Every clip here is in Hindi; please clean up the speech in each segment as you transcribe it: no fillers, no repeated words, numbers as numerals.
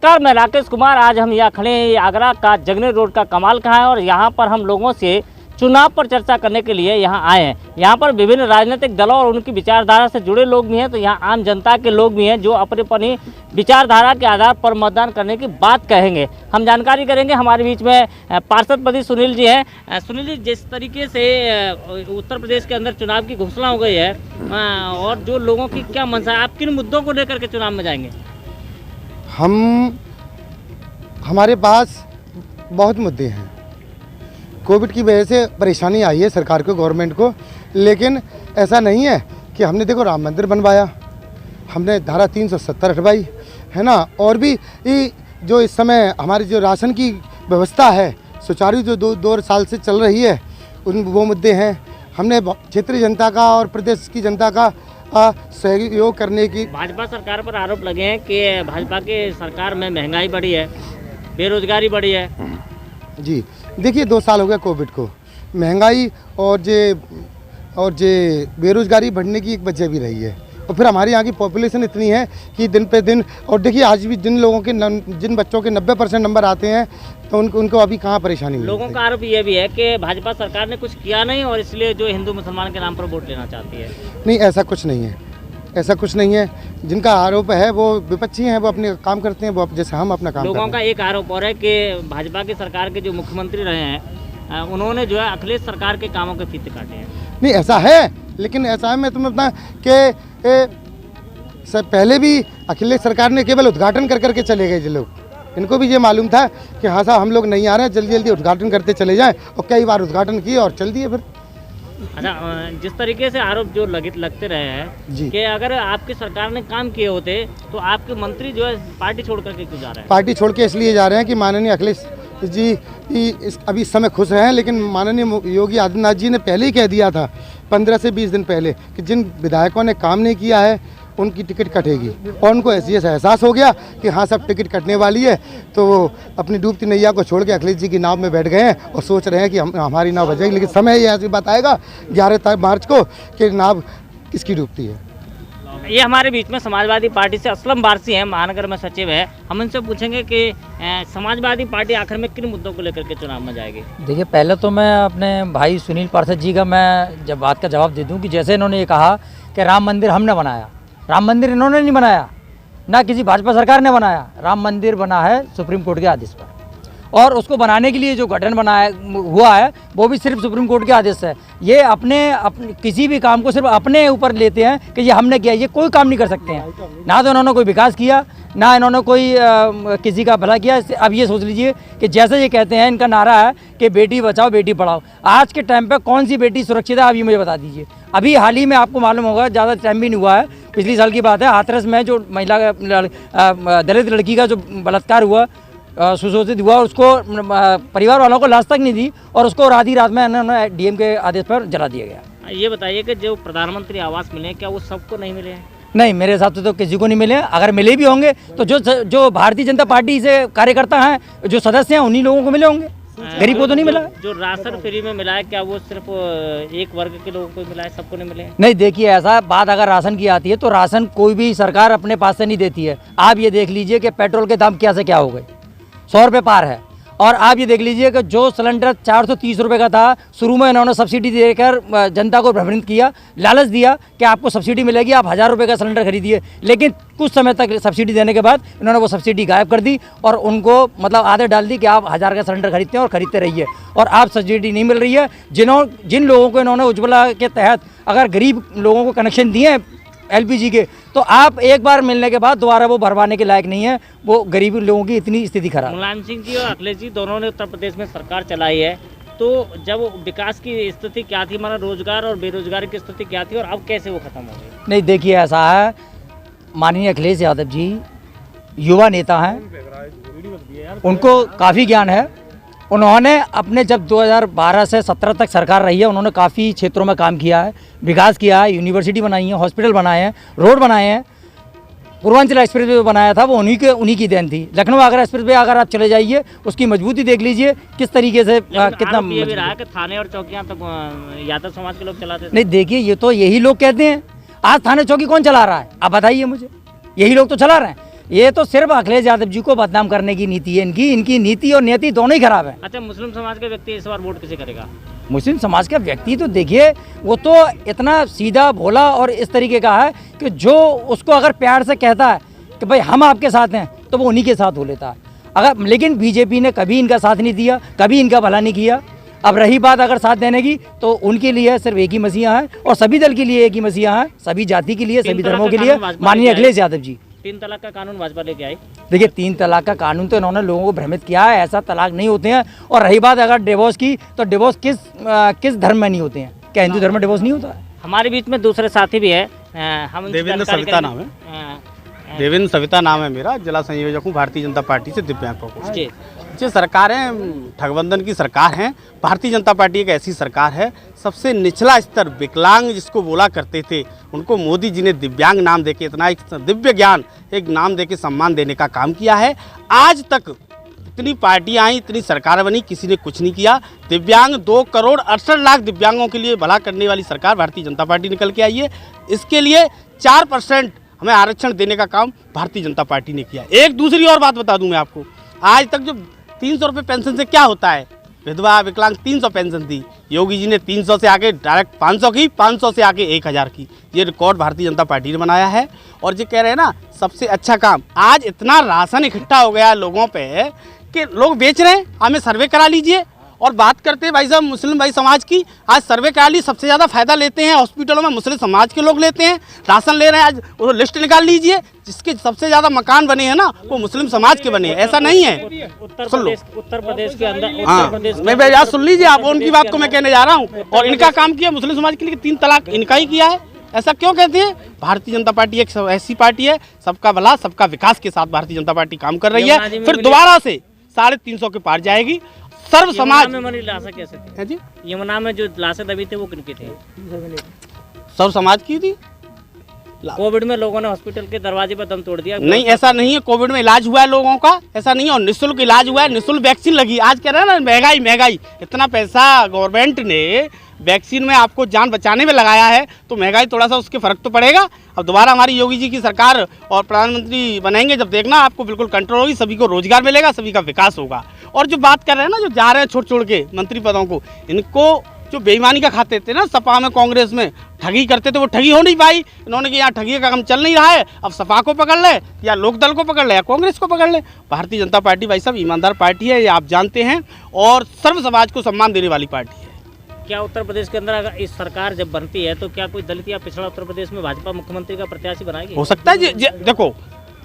नमस्कार, मैं राकेश कुमार। आज हम यहाँ खड़े हैं आगरा का जगने रोड का कमाल कहाँ है और यहाँ पर हम लोगों से चुनाव पर चर्चा करने के लिए यहाँ आए हैं। यहाँ पर विभिन्न राजनीतिक दलों और उनकी विचारधारा से जुड़े लोग भी हैं, तो यहाँ आम जनता के लोग भी हैं जो अपनी विचारधारा के आधार पर मतदान करने की बात कहेंगे। हम जानकारी करेंगे। हमारे बीच में पार्षद पति सुनील जी हैं। सुनील जी, जिस तरीके से उत्तर प्रदेश के अंदर चुनाव की घोषणा हो गई है और जो लोगों की क्या मंशा है, आप किन मुद्दों को लेकर के चुनाव में जाएंगे? हमारे पास बहुत मुद्दे हैं। कोविड की वजह से परेशानी आई है सरकार को, गवर्नमेंट को, लेकिन ऐसा नहीं है कि हमने देखो राम मंदिर बनवाया, हमने धारा 370 हटवाई है ना, और भी जो इस समय हमारी जो राशन की व्यवस्था है सुचारू जो दो साल से चल रही है, वो मुद्दे हैं। हमने क्षेत्रीय जनता का और प्रदेश की जनता का सहयोग करने की। भाजपा सरकार पर आरोप लगे हैं कि भाजपा के सरकार में महंगाई बढ़ी है, बेरोजगारी बढ़ी है। जी देखिए, 2 साल हो गया कोविड को, महंगाई और जे बेरोजगारी बढ़ने की एक वजह भी रही है। और फिर हमारे यहाँ की पॉपुलेशन इतनी है कि दिन पे दिन, और देखिए आज भी जिन बच्चों के 90% नंबर आते हैं तो उनको अभी कहाँ परेशानी हुई। लोगों का आरोप ये भी है कि भाजपा सरकार ने कुछ किया नहीं और इसलिए जो हिंदू मुसलमान के नाम पर वोट लेना चाहती है। नहीं, ऐसा कुछ नहीं है, ऐसा कुछ नहीं है। जिनका आरोप है वो विपक्षी हैं, वो अपने काम करते हैं, वो जैसे हम अपना काम करते हैं। लोगों का एक आरोप और है कि भाजपा की सरकार के जो मुख्यमंत्री रहे हैं उन्होंने जो है अखिलेश सरकार के कामों के फीते काटे हैं। नहीं, ऐसा है, लेकिन ऐसा है, मैं तुम्हें बता कि पहले भी अखिलेश सरकार ने केवल उद्घाटन कर करके चले गए। जो लोग, इनको भी ये मालूम था कि हाँ साहब हम लोग नहीं आ रहे हैं, जल्दी जल्दी उद्घाटन करते चले जाएं, और कई बार उद्घाटन किए और चल दिए फिर। अच्छा, जिस तरीके से आरोप जो लगते रहे हैं कि अगर आपकी सरकार ने काम किए होते तो आपके मंत्री जो है पार्टी छोड़ करके क्यों जा रहे हैं? पार्टी छोड़ के इसलिए जा रहे हैं कि माननीय अखिलेश जी अभी इस समय खुश हैं, लेकिन माननीय योगी आदित्यनाथ जी ने पहले ही कह दिया था 15 से 20 दिन पहले कि जिन विधायकों ने काम नहीं किया है उनकी टिकट कटेगी, और उनको ऐसी एहसास हो गया कि हाँ सब टिकट कटने वाली है, तो वो अपनी डूबती नैया को छोड़ के अखिलेश जी की नाव में बैठ गए हैं और सोच रहे हैं कि हमारी नाव बचेगी। लेकिन समय ये ऐसी बात आएगा 11 मार्च को कि नाव किसकी डूबती है। ये हमारे बीच में समाजवादी पार्टी से असलम वारसी हैं, महानगर में सचिव है। हम इनसे पूछेंगे कि समाजवादी पार्टी आखिर में किन मुद्दों को लेकर के चुनाव में जाएगी। देखिए, पहले तो मैं अपने भाई सुनील पार्षद जी का मैं जब बात का जवाब दे दूं कि जैसे इन्होंने ये कहा कि राम मंदिर हमने बनाया, राम मंदिर इन्होंने नहीं बनाया, ना किसी भाजपा सरकार ने बनाया। राम मंदिर बना है सुप्रीम कोर्ट के आदेश पर, और उसको बनाने के लिए जो गठन हुआ है वो भी सिर्फ सुप्रीम कोर्ट के आदेश है। ये अपने किसी भी काम को सिर्फ अपने ऊपर लेते हैं कि ये हमने किया, ये कोई काम नहीं कर सकते हैं। ना तो इन्होंने कोई विकास किया, ना इन्होंने कोई किसी का भला किया। अब ये सोच लीजिए कि जैसे ये कहते हैं, इनका नारा है कि बेटी बचाओ बेटी पढ़ाओ। आज के टाइम पे कौन सी बेटी सुरक्षित है, आप ये मुझे बता दीजिए। अभी हाल ही में आपको मालूम होगा, ज़्यादा टाइम भी नहीं हुआ है, पिछले साल की बात है, हाथरस में जो महिला दलित लड़की का जो बलात्कार हुआ, सुशोषित हुआ, उसको परिवार वालों को लाश तक नहीं दी और उसको आधी रात में उन्होंने डीएम के आदेश पर जला दिया गया। ये बताइए कि जो प्रधानमंत्री आवास मिले क्या वो सबको नहीं मिले हैं? नहीं, मेरे हिसाब से तो किसी को नहीं मिले। अगर मिले भी होंगे तो जो भारतीय जनता पार्टी से कार्यकर्ता हैं, जो सदस्य हैं, उन्हीं लोगों को मिले होंगे, गरीब को तो नहीं मिला। जो राशन फ्री में मिला है क्या वो सिर्फ एक वर्ग के लोगों को मिला है, सबको नहीं मिले? नहीं, देखिए ऐसा बात अगर राशन की आती है तो राशन कोई भी सरकार अपने पास से नहीं देती है। आप ये देख लीजिए कि पेट्रोल के दाम क्या से क्या हो गए, 100 रुपये पार है। और आप ये देख लीजिए कि जो सिलेंडर 430 रुपये का था, शुरू में इन्होंने सब्सिडी देकर जनता को भ्रमित किया, लालच दिया कि आपको सब्सिडी मिलेगी, आप 1000 रुपये का सिलेंडर खरीदिए। लेकिन कुछ समय तक सब्सिडी देने के बाद इन्होंने वो सब्सिडी गायब कर दी और उनको मतलब आदत डाल दी कि आप 1000 का सिलेंडर खरीदते हैं और खरीदते रहिए, और आप सब्सिडी नहीं मिल रही है। जिन लोगों को इन्होंने उज्ज्वला के तहत अगर गरीब लोगों को कनेक्शन दिए हैं एलपीजी के, तो आप एक बार मिलने के बाद दोबारा वो भरवाने के लायक नहीं है। वो गरीब लोगों की इतनी स्थिति खराब। मुलायम सिंह जी और अखिलेश जी दोनों ने उत्तर प्रदेश में सरकार चलाई है, तो जब विकास की स्थिति क्या थी, हमारा रोजगार और बेरोजगारी की स्थिति क्या थी और अब कैसे वो खत्म हो गई? नहीं, देखिए ऐसा है, माननीय अखिलेश यादव जी युवा नेता हैं, उनको काफ़ी ज्ञान है। उन्होंने अपने जब 2012 से 17 तक सरकार रही है, उन्होंने काफ़ी क्षेत्रों में काम किया है, विकास किया है, यूनिवर्सिटी बनाई है, हॉस्पिटल बनाए हैं, रोड बनाए हैं। पूर्वांचल एक्सप्रेस वे बनाया था वो उन्हीं की देन थी। लखनऊ आगरा एक्सप्रेस वे अगर आप चले जाइए, उसकी मजबूती देख लीजिए किस तरीके से कितना ये भी रहा कि थाने और चौकियां तो यादव समाज के लोग चलाते थे। नहीं, देखिए ये तो यही लोग कहते हैं। आज थाने चौकी कौन चला रहा है, आप बताइए मुझे। यही लोग तो चला रहे हैं। ये तो सिर्फ अखिलेश यादव जी को बदनाम करने की नीति है इनकी। इनकी नीति और नीति दोनों ही खराब है। अच्छा, मुस्लिम समाज के व्यक्ति इस बार वोट किसे करेगा? मुस्लिम समाज का व्यक्ति तो देखिए वो तो इतना सीधा भोला और इस तरीके का है कि जो उसको अगर प्यार से कहता है कि भाई हम आपके साथ हैं तो वो उन्हीं के साथ हो लेता है। अगर लेकिन बीजेपी ने कभी इनका साथ नहीं दिया, कभी इनका भला नहीं किया। अब रही बात अगर साथ देने की तो उनके लिए सिर्फ एक ही मसीहा है और सभी दल के लिए एक ही मसीहा है, सभी जाति के लिए, सभी धर्मों के लिए, माननीय अखिलेश यादव जी। 3 तलाक का कानून भाजपा लेके आई। देखिए 3 तलाक का कानून तो इन्होंने लोगों को भ्रमित किया है, ऐसा तलाक नहीं होते हैं। और रही बात अगर डिवोर्स की तो डिवोर्स किस धर्म में नहीं होते हैं? क्या हिंदू धर्म में डिवोर्स नहीं होता है? हमारे बीच में दूसरे साथी भी है, हम उनसे देवेंद्र जानकारी सविता करेंगे। नाम है। देवेंद्र सविता नाम है मेरा, जिला संयोजक हूँ भारतीय जनता पार्टी से दिव्यांग प्रकोष्ठ। जी, जो सरकारें ठगबंधन की सरकार हैं। भारतीय जनता पार्टी एक ऐसी सरकार है, सबसे निचला स्तर विकलांग जिसको बोला करते थे उनको मोदी जी ने दिव्यांग नाम देके इतना एक दिव्य ज्ञान एक नाम देके सम्मान देने का काम किया है। आज तक इतनी पार्टियां आई, इतनी सरकार बनी, किसी ने कुछ नहीं किया। दिव्यांग 2 करोड़ 68 लाख दिव्यांगों के लिए भला करने वाली सरकार भारतीय जनता पार्टी निकल के आई है। इसके लिए 4% हमें आरक्षण देने का काम भारतीय जनता पार्टी ने किया। एक दूसरी और बात बता दूं मैं आपको, आज तक जो 300 रुपये पेंशन से क्या होता है, विधवा विकलांग 300 पेंशन दी, योगी जी ने 300 से आके डायरेक्ट 500 की, 500 से आके 1000 की। ये रिकॉर्ड भारतीय जनता पार्टी ने बनाया है। और जो कह रहे हैं ना सबसे अच्छा काम, आज इतना राशन इकट्ठा हो गया है लोगों पे कि लोग बेच रहे हैं। हमें सर्वे करा लीजिए। और बात करते हैं भाई साहब मुस्लिम भाई समाज की, आज सर्वे करा ली, सबसे ज़्यादा फायदा लेते हैं हॉस्पिटलों में मुस्लिम समाज के लोग लेते हैं, राशन ले रहे हैं। आज वो लिस्ट निकाल लीजिए, जिसके सबसे ज़्यादा मकान बने हैं ना वो मुस्लिम समाज के बने हैं। ऐसा नहीं है। उत्तर प्रदेश के अंदर हाँ, मैं बात सुन लीजिए आप, उनकी बात को मैं कहने जा रहा हूँ। और इनका काम किया मुस्लिम समाज के लिए 3 तलाक इनका ही किया है। ऐसा क्यों कहते हैं? भारतीय जनता पार्टी एक ऐसी पार्टी है, सबका भला सबका विकास के साथ भारतीय जनता पार्टी काम कर रही है। फिर दोबारा से 350 के पार जाएगी। सर्व समाज में मनी लाशें कैसे थी? है जी, यमुना में जो लाशें दबी थे वो किनकी थी? सर्व समाज की थी। कोविड में लोगों ने हॉस्पिटल के दरवाजे पर दम तोड़ दिया। नहीं, ऐसा नहीं है। कोविड में इलाज हुआ है लोगों का, ऐसा नहीं है। और निःशुल्क इलाज हुआ है, निःशुल्क वैक्सीन लगी। आज कह रहे हैं ना महंगाई, इतना पैसा गवर्नमेंट ने वैक्सीन में आपको जान बचाने में लगाया है, तो महंगाई थोड़ा सा उसके फर्क तो पड़ेगा। अब दोबारा हमारी योगी जी की सरकार और प्रधानमंत्री बनेंगे, जब देखना आपको बिल्कुल कंट्रोल होगी, सभी को रोजगार मिलेगा, सभी का विकास होगा। और जो बात कर रहे हैं ना, जो जा रहे हैं छोड़ के मंत्री पदों को, इनको जो बेईमानी का खाते थे ना, सपा में कांग्रेस में ठगी करते थे, वो ठगी हो नहीं पाई। इन्होंने कि यहाँ ठगी का काम चल नहीं रहा है, अब सपा को पकड़ ले या लोकदल को पकड़ ले या कांग्रेस को पकड़ ले। भारतीय जनता पार्टी भाई साहब ईमानदार पार्टी है, ये आप जानते हैं, और सर्व समाज को सम्मान देने वाली पार्टी है। क्या उत्तर प्रदेश के अंदर अगर इस सरकार जब बनती है तो क्या कोई दलित या पिछड़ा उत्तर प्रदेश में भाजपा मुख्यमंत्री का प्रत्याशी बनाएगी? हो सकता है जी। देखो,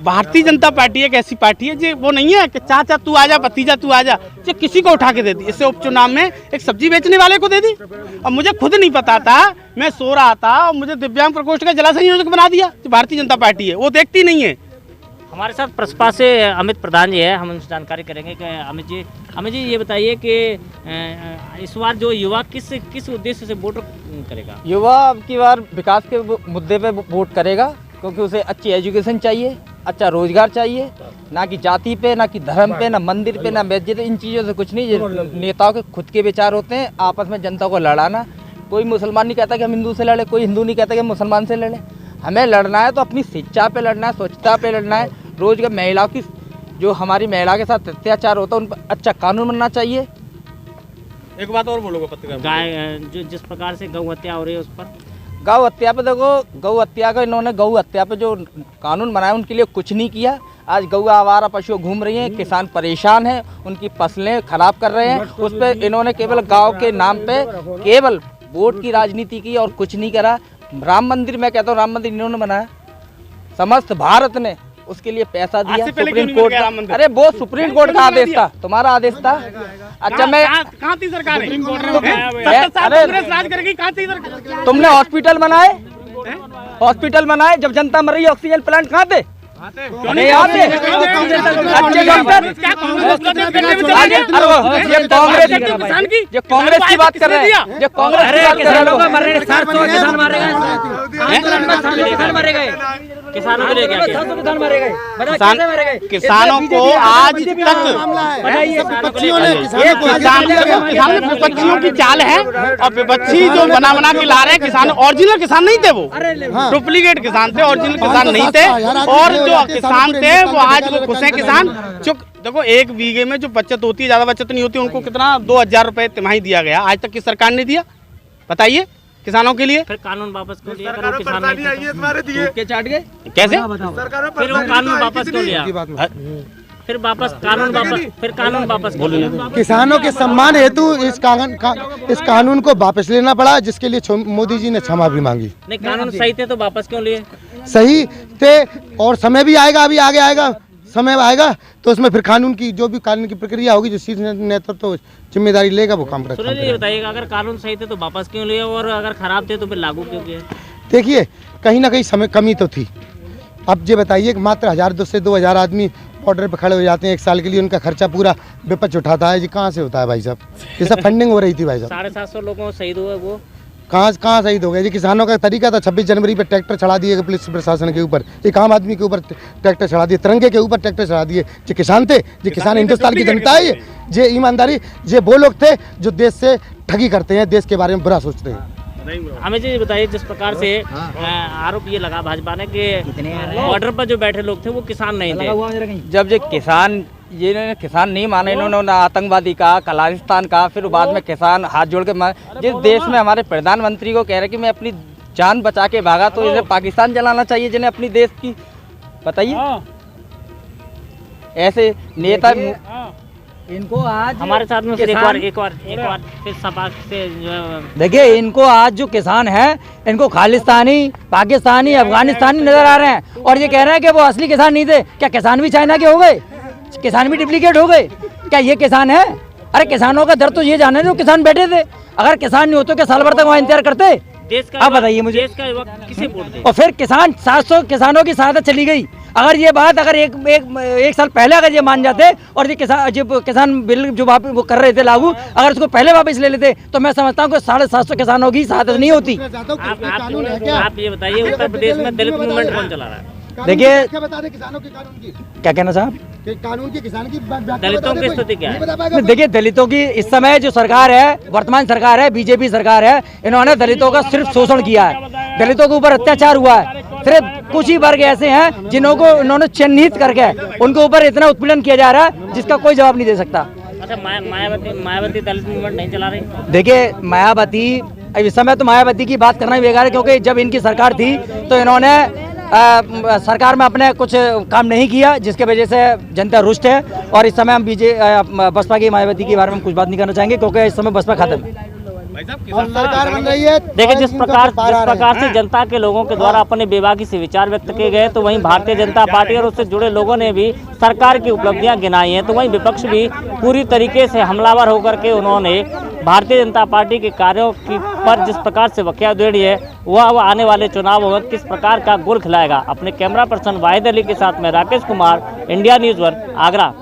भारतीय जनता पार्टी एक ऐसी पार्टी है जो वो नहीं है कि चाचा तू आजा, भतीजा तू आजा, जो किसी को उठा के दे दी। इससे उपचुनाव में एक सब्जी बेचने वाले को दे दी। अब मुझे खुद नहीं पता था, मैं सो रहा था और मुझे दिव्यांग प्रकोष्ठ का जिला संयोजक बना दिया। जो भारतीय जनता पार्टी है वो देखती नहीं है। हमारे साथ प्रसपा से अमित प्रधान जी है, हम उनसे जानकारी करेंगे कि अमित जी ये बताइए कि इस बार जो युवा किस उद्देश्य से वोट करेगा? युवा अब की बार विकास के मुद्दे पे वोट करेगा, क्योंकि उसे अच्छी एजुकेशन चाहिए, अच्छा रोजगार चाहिए, ना कि जाति पे, ना कि धर्म पे, ना मंदिर पे, ना मस्जिद, इन चीज़ों से कुछ नहीं। नेताओं के खुद के विचार होते हैं, आपस में जनता को लड़ाना। कोई मुसलमान नहीं कहता कि हम हिंदू से लड़े, कोई हिंदू नहीं कहता कि हम मुसलमान से लड़े। हमें लड़ना है तो अपनी शिक्षा पे लड़ना है, स्वच्छता पे लड़ना है, रोजगार, महिलाओं की जो हमारी महिला के साथ अत्याचार होता है उन पर अच्छा कानून बनना चाहिए। एक बात और बोलोगे पत्रकार? गाय जो जिस प्रकार से गौ हत्या हो रही है उस पर, गौ हत्या पे देखो, गौ हत्या का इन्होंने गौ हत्या पे जो कानून बनाया उनके लिए कुछ नहीं किया। आज गौ आवारा पशु घूम रही हैं, किसान परेशान हैं, उनकी फसलें खराब कर रहे हैं। उस पर इन्होंने केवल गांव के नाम पे केवल वोट की राजनीति की और कुछ नहीं करा। राम मंदिर, मैं कहता हूँ राम मंदिर इन्होंने बनाया, समस्त भारत ने उसके लिए पैसा दिया। सुप्रीम कोर्ट, अरे वो सुप्रीम कोर्ट का आदेश था, तुम्हारा आदेश था। अच्छा, मैं कहाँ थी सरकार? तुमने हॉस्पिटल बनाए, हॉस्पिटल बनाए, जब जनता मर रही है ऑक्सीजन प्लांट कहाँ थे? नहीं आते अच्छे डॉक्टर। ये कांग्रेस की बात कर रहे हैं, जो कांग्रेस की बात कर रहे हैं, मर रहे हैं, किसान मारे गए, किसानों के लिए क्या किया? किसानों को आज तक विपक्षियों की चाल है, और विपक्षी जो बना के ला रहे हैं किसान, ओरिजिनल किसान नहीं थे, वो डुप्लीकेट किसान थे, ओरिजिनल किसान नहीं थे। और जो किसान थे वो आज वो खुश हैं किसान। जो देखो 1 बीघे में जो बचत होती है, ज़्यादा बचत नहीं होती, उनको कितना 2000 रुपये तिमाही दिया गया, आज तक की सरकार ने दिया, बताइए किसानों के लिए। फिर कानून वापस क्यों लिया? अगर वो किसान नहीं थे के चाट गए कैसे? फिर वो कानून वापस क्यों लिया? फिर कानून वापस बोलिए। किसानों के सम्मान हेतु इस कानून को वापस लेना पड़ा, जिसके लिए मोदी जी ने क्षमा भी मांगी। नहीं, कानून सही थे तो वापस क्यों लिए? सही थे, और समय भी आएगा, अभी आगे आएगा, समय आएगा तो उसमें फिर कानून की जो भी कानून की प्रक्रिया होगी, जो शीर्ष नेतृत्व तो जिम्मेदारी लेगा वो काम करेगा। सुनील, ये बताइएगा, अगर कानून सही थे तो वापस क्यों लिए, और अगर खराब थे तो फिर लागू क्यों किए? देखिए, कहीं ना कहीं समय कमी तो थी। अब ये बताइए कि मात्र 1000 से 2000 आदमी ऑर्डर पर खड़े हो जाते हैं 1 साल के लिए, उनका खर्चा पूरा विपक्ष उठाता है जी, कहाँ से होता है भाई साहब? ये सब फंडिंग हो रही थी भाई साहब। 750 लोगों शहीद हुए, वो कहाँ शहीद हो गए जी? किसानों का तरीका था 26 जनवरी पे ट्रैक्टर चढ़ा दिए पुलिस प्रशासन के ऊपर, एक आम आदमी के ऊपर ट्रैक्टर चढ़ा दिए, तिरंगे के ऊपर ट्रैक्टर चढ़ा दिए। जो किसान थे, जो किसान हिंदुस्तान की जनता है, ये ईमानदारी, ये वो लोग थे जो देश से ठगी करते हैं, देश के बारे में बुरा सोचते हैं। हमें जी बताइए, जिस प्रकार से आरोप ये लगा भाजपा ने कि बॉर्डर पर जो बैठे लोग थे वो किसान नहीं थे। जब ये किसान नहीं माने, इन्होंने आतंकवादी कहा, खालिस्तान कहा, फिर बाद में किसान हाथ जोड़ के जिस देश में हमारे प्रधानमंत्री को कह रहे कि मैं अपनी जान बचा के भागा, तो इसे पाकिस्तान जलाना चाहिए जिन्हें अपनी देश की, बताइए। ऐसे नेता इनको आज हमारे साथ में फिर एक बार फिर सपा से देखिए, इनको आज जो किसान हैं, इनको खालिस्तानी, पाकिस्तानी, अफगानिस्तानी नजर आ रहे हैं, और ये कह रहे हैं कि वो असली किसान नहीं थे। क्या किसान भी चाइना के हो गए? किसान भी डुप्लीकेट हो गए? क्या ये किसान है? अरे किसानों का दर्द तो ये जाने जो किसान बैठे थे। अगर किसान नहीं होते क्या साल भर तक वहाँ इंतजार करते? आप बताइए मुझे। देश का युवक किसे वोट दे? और फिर किसान 700 किसानों की शहादत चली गई। अगर ये बात अगर एक साल पहले अगर ये मान जाते, और ये किसान बिल जो वो कर रहे थे लागू, अगर उसको पहले वापस ले लेते, तो मैं समझता हूँ कि 750 किसानों की शहादत नहीं होती। आप ये बताइए, उत्तर प्रदेश में दलित मूवमेंट कौन चला रहा है? देखिए, क्या बता दें किसानों के कानून की? क्या कहना साहब? कानून की, किसान की दलितों की स्थिति क्या है? देखिए, दलितों की इस समय जो सरकार है, वर्तमान सरकार है, बीजेपी सरकार है, इन्होंने दलितों का सिर्फ शोषण किया है। दलितों के ऊपर अत्याचार हुआ है। सिर्फ कुछ ही वर्ग ऐसे हैं जिन्होंने इन्होंने चिन्हित करके उनके ऊपर इतना उत्पीड़न किया जा रहा है जिसका कोई जवाब नहीं दे सकता। अच्छा, मायावती दलित मूवमेंट नहीं चला रही? देखिए, मायावती इस समय तो मायावती की बात करना ही बेकार है, क्योंकि जब इनकी सरकार थी तो इन्होंने सरकार में अपने कुछ काम नहीं किया, जिसके वजह से जनता रुष्ट है। और इस समय हम बसपा की मायावती के बारे में कुछ बात नहीं करना चाहेंगे, क्योंकि इस समय बसपा खत्म है और सरकार बन रही है। देखिए, जिस प्रकार से जनता के लोगों के द्वारा अपने बेबाकी से विचार व्यक्त किए गए, तो वहीं भारतीय जनता पार्टी और उससे जुड़े लोगों ने भी सरकार की उपलब्धियां गिनाई हैं, तो वहीं विपक्ष भी पूरी तरीके से हमलावर होकर के उन्होंने भारतीय जनता पार्टी के कार्यों की पर जिस प्रकार से वक्या उधेड़ी है, वह आने वाले चुनावों में किस प्रकार का गुल खिलाएगा। अपने कैमरा पर्सन वाहिद अली के साथ में राकेश कुमार, इंडिया न्यूज़ 1, आगरा।